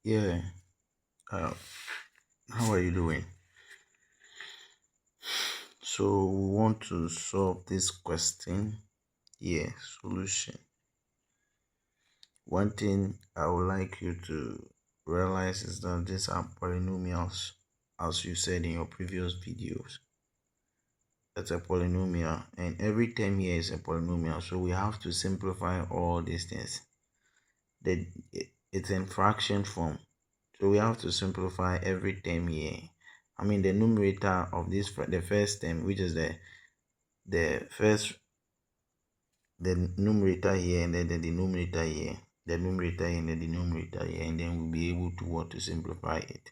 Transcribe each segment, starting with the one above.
Yeah, uh, how are you doing? So we want to solve this question. Yeah, solution. One thing I would like you to realize is that these are polynomials, as you said in your previous videos. It's a polynomial, and every term here is a polynomial, so we have to simplify all these things. It's in fraction form, so we have to simplify every term here. I mean the numerator of this, the first term, which is the first, the numerator here, and then the denominator here, the numerator here and the denominator here, and then we'll be able to what to simplify it.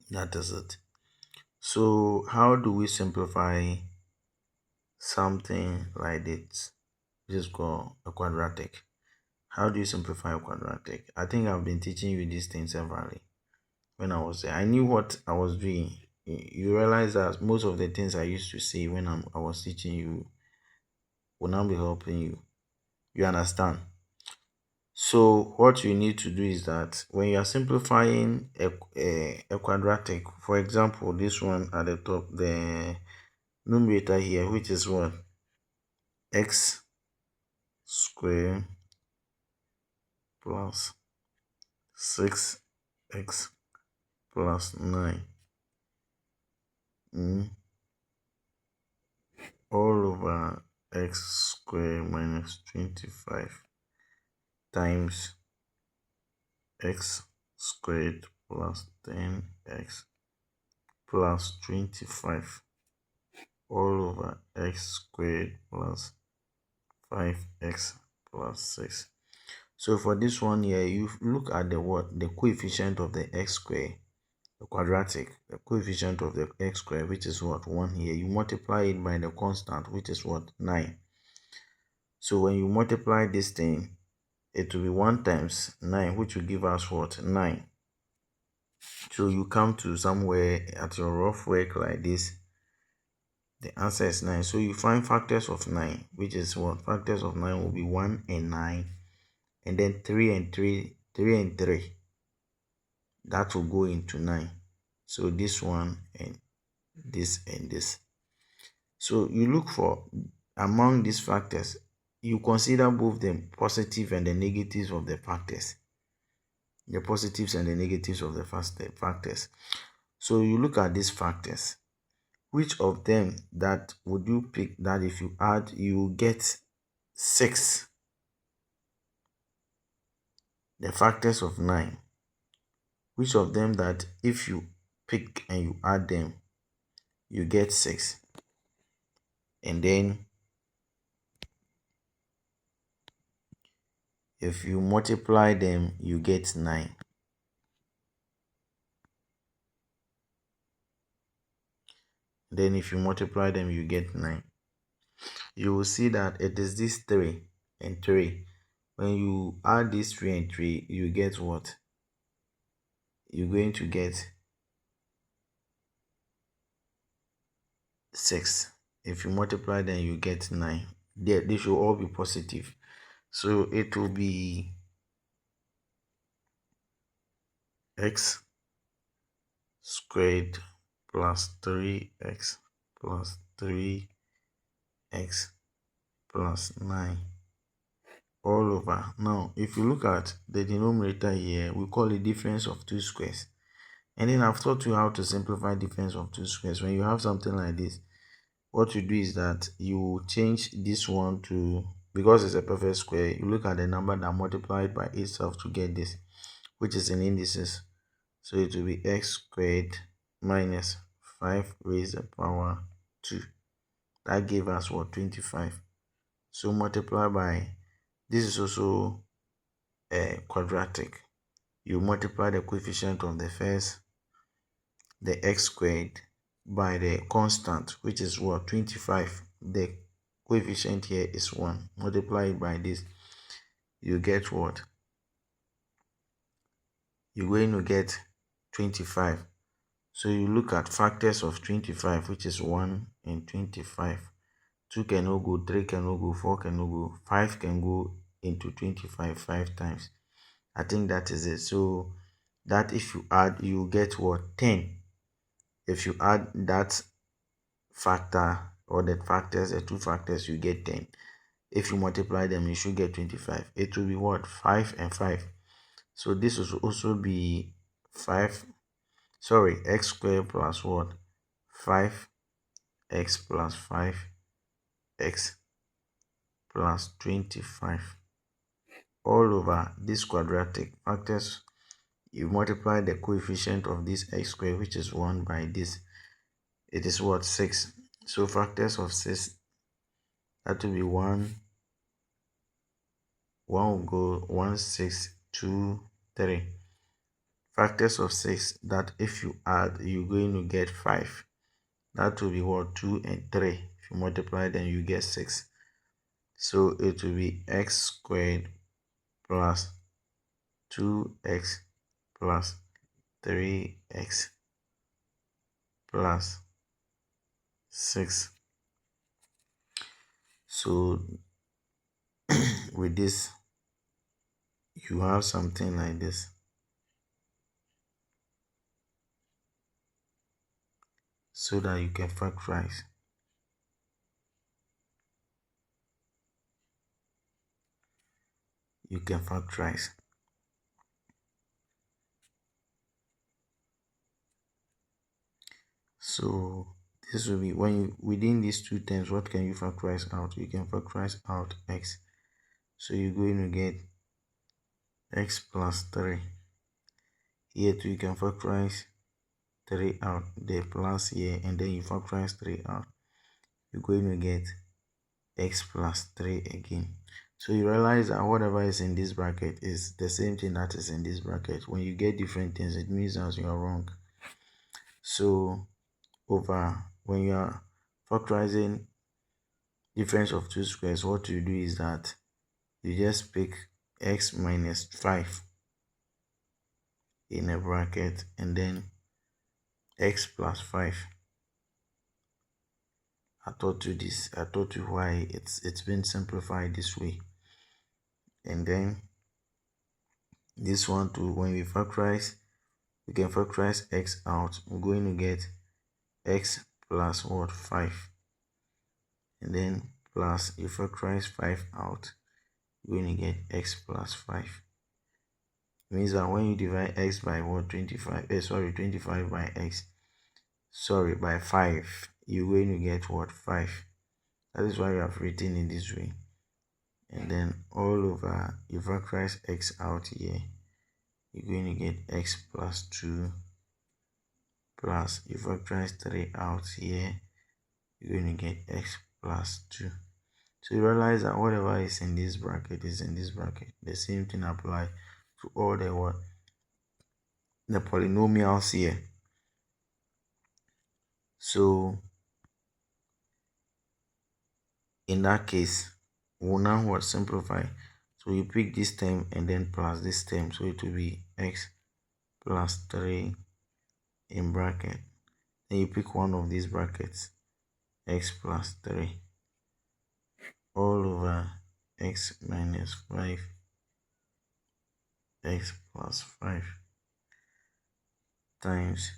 That is it. So how do we simplify something like this, which is called a quadratic? How do you simplify a quadratic? I think I've been teaching you these things severally. When I was there, I knew what I was doing. You realize that most of the things I used to say when I was teaching you will now be helping you. You understand? So what you need to do is that when you are simplifying a quadratic, for example, this one at the top, the numerator here, which is what? X squared plus 6x plus 9 all over x squared minus 25 times x squared plus 10x plus 25 all over x squared plus 5x plus 6. So for this one here, you look at the coefficient of the x squared, the quadratic, the coefficient of the x squared, which is what? 1 here. You multiply it by the constant, which is what? 9. So when you multiply this thing, it will be 1 times 9, which will give us what? 9. So you come to somewhere at your rough work like this, the answer is 9. So you find factors of 9, which is what? Factors of 9 will be 1 and 9, and then 3 and 3, 3 and 3. That will go into 9. So this one and this and this. So you look for among these factors, you consider both the positive and the negatives of the factors. The positives and the negatives of the factors. So you look at these factors. Which of them that would you pick that if you add, you will get 6? The factors of 9. Which of them that if you pick and you add them, you get 6? And then if you multiply them, you get 9. Then if you multiply them, you get 9. You will see that it is this 3 and 3. When you add this 3 and 3, you get what? You're going to get 6. If you multiply them, you get 9. They should all be positive. So it will be x squared plus 3x plus 3x plus 9 all over. Now, if you look at the denominator here, we call it difference of two squares. And then I've taught you how to simplify difference of two squares. When you have something like this, what you do is that you change this one to, because it's a perfect square, you look at the number that multiplied by itself to get this, which is in indices. So it will be x squared minus 5 raised to the power 2. That gave us what? 25. So multiply by, this is also a quadratic. You multiply the coefficient of the first, the x squared, by the constant, which is what? 25. The coefficient here is 1. Multiply it by this, you get what? You're going to get 25. So you look at factors of 25, which is 1 and 25. 2 cannot go, 3 cannot go, 4 cannot go, 5 can go into 25 5 times. I think that is it. So that if you add, you get what? 10. If you add that factor or the factors, the two factors, you get 10. If you multiply them, you should get 25. It will be what? 5 and 5. So this will also be 5, sorry, x squared plus what? 5x plus 5x plus 25 all over this quadratic factors. You multiply the coefficient of this x squared, which is 1, by this. It is what? 6. So factors of 6, that will be 1. 1 will go 1, 6, 2, 3. Factors of 6 that if you add, you're going to get 5. That will be what? 2 and 3. If you multiply them, you get 6. So it will be x squared plus 2x plus 3x plus 6. So with this, you have something like this. So that you can factorize. You can factorize. So this will be when you within these two terms, what can you factorize out? You can factorize out x. So you're going to get x plus 3. Here too, you can factorize 3 out, the plus here, and then you factorize 3 out. You're going to get x plus 3 again. So you realize that whatever is in this bracket is the same thing that is in this bracket. When you get different things, it means that you are wrong. So over when you are factorizing difference of two squares, what you do is that you just pick x minus 5 in a bracket and then x plus 5. I taught you why it's been simplified this way. And then this one too, when we factorize, we can factorize x out. We're going to get x plus what? 5. And then plus, you factorize 5 out, you're going to get x plus 5. Means that when you divide x by what? 25, 25 by x, by 5, you're going to get what? 5. That is why you have written in this way. And then all over, you factorize x out here, you're going to get x plus 2 plus, you factorize 3 out here, you're going to get x plus 2. So you realize that whatever is in this bracket is in this bracket. The same thing applies to all the polynomials here. So in that case, we'll now simplify. So you pick this term and then plus this term. So it will be x plus 3 in bracket. Then you pick one of these brackets, x plus 3 all over x minus 5, x plus 5 times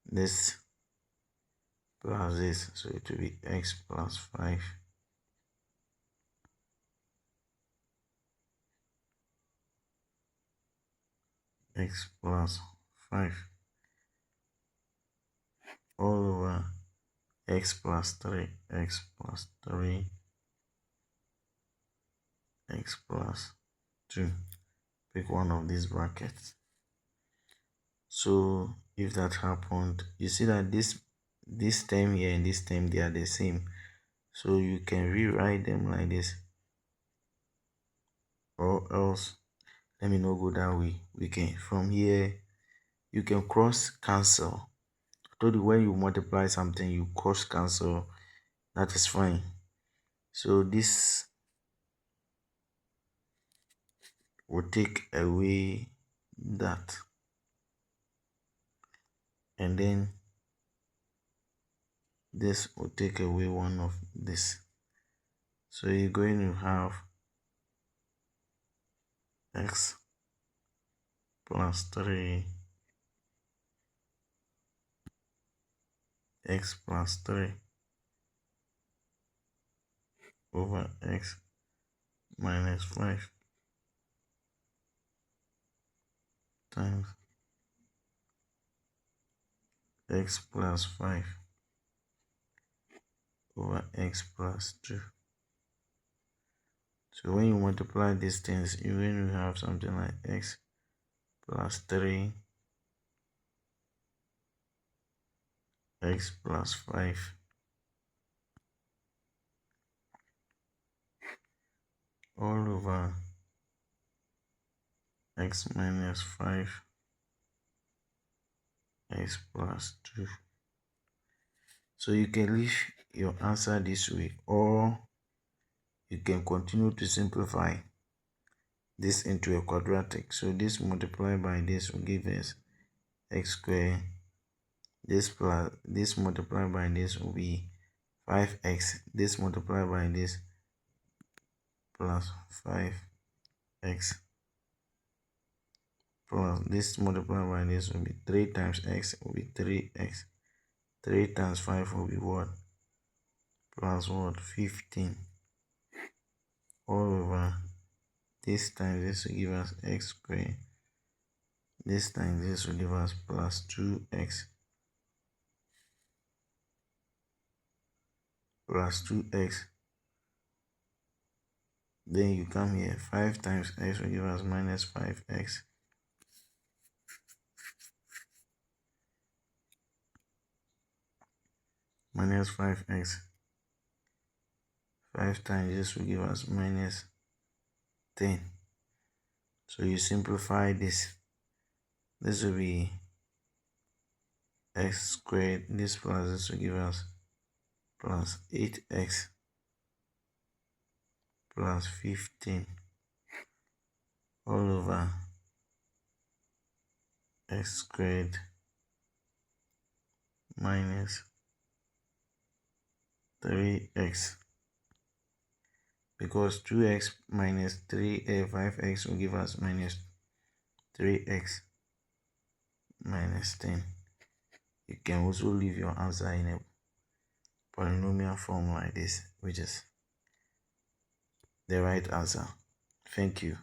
this plus this. So it will be x plus 5 x plus 5 all over x plus 3, x plus 3, x plus 2. Pick one of these brackets. So if that happened, you see that this term here and this term, they are the same. So you can rewrite them like this. Or else, let me not go that way. We can, from here, you can cross cancel. I told you when you multiply something, you cross cancel. That is fine. So this will take away that. And then this will take away one of this. So you're going to have x plus 3 x plus 3 over x minus 5 times x plus 5 over x plus 2. So when you multiply these things, you will have something like x plus 3 x plus 5 all over x minus 5 x plus 2. So you can leave your answer this way, or you can continue to simplify this into a quadratic. So this multiplied by this will give us x squared. This plus this multiplied by this will be 5x. This multiplied by this plus 5x plus this multiplied by this will be 3 times x will be 3x. 3 times 5 will be what? Plus what? 15 all over this times this will give us x squared. This times this will give us plus 2x plus 2x. Then you come here, 5 times x will give us minus 5x minus 5x. 5 times this will give us minus 10. So you simplify this. This will be x squared. This plus this will give us plus 8x plus 15 all over x squared minus 3x, because 2x minus 5x will give us minus 3x minus 10. You can also leave your answer in a polynomial form like this, which is the right answer. Thank you.